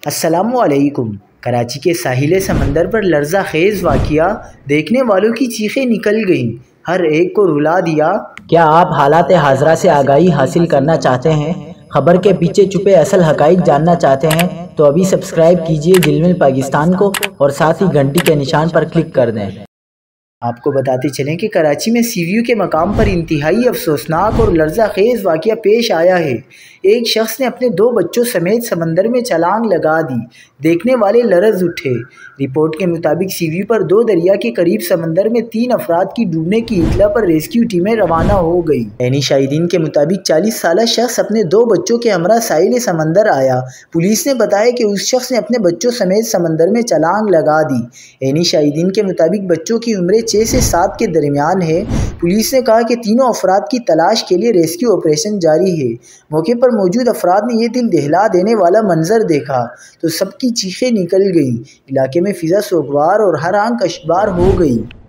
السلام علیکم۔ کراچی کے ساحل سمندر پر لرزہ خیز واقعہ دیکھنے والوں کی چیخیں نکل گئیں، ہر ایک کو رلا دیا۔ کیا آپ حالات حاضرہ سے آگاہی حاصل کرنا چاہتے ہیں؟ خبر کے پیچھے چھپے اصل حقائق جاننا چاہتے ہیں تو ابھی سبسکرائب کیجئے دل پاکستان کو اور ساتھ ہی گھنٹی کے نشان پر کلک کر دیں۔ آپ کو بتاتے چلیں کہ کراچی میں سی ویو کے مقام پر انتہائی افسوسناک اور لرزہ خیز واقعہ پیش آیا ہے۔ ایک شخص نے اپنے 2 بچوں سمیت سمندر میں چھلانگ لگا دی، دیکھنے والے لرز اٹھے۔ رپورٹ کے مطابق سی ویو پر 2 دریا کے قریب سمندر میں 3 افراد کی ڈوبنے کی اطلاع پر ریسکیو ٹیمیں روانہ ہو گئیں۔ عینی شاہدین کے مطابق 40 سالہ شخص اپنے 2 بچوں کے ہمراہ ساحل سمندر آیا۔ پولیس نے بتایا کہ اس شخص نے اپنے بچوں سمیت سمندر میں چھلانگ لگا دی۔ عینی شاہدین کے مطابق بچوں کی عمریں 6 سے 7 کے درمیان ہے۔ پولیس نے کہا کہ تینوں افراد کی تلاش کے لیے ریسکیو آپریشن جاری ہے۔ موقع پر موجود افراد نے یہ دل دہلا دینے والا منظر دیکھا تو سب کی چیخیں نکل گئیں۔ علاقے میں فضا سوگوار اور ہر آنکھ اشکبار ہو گئی۔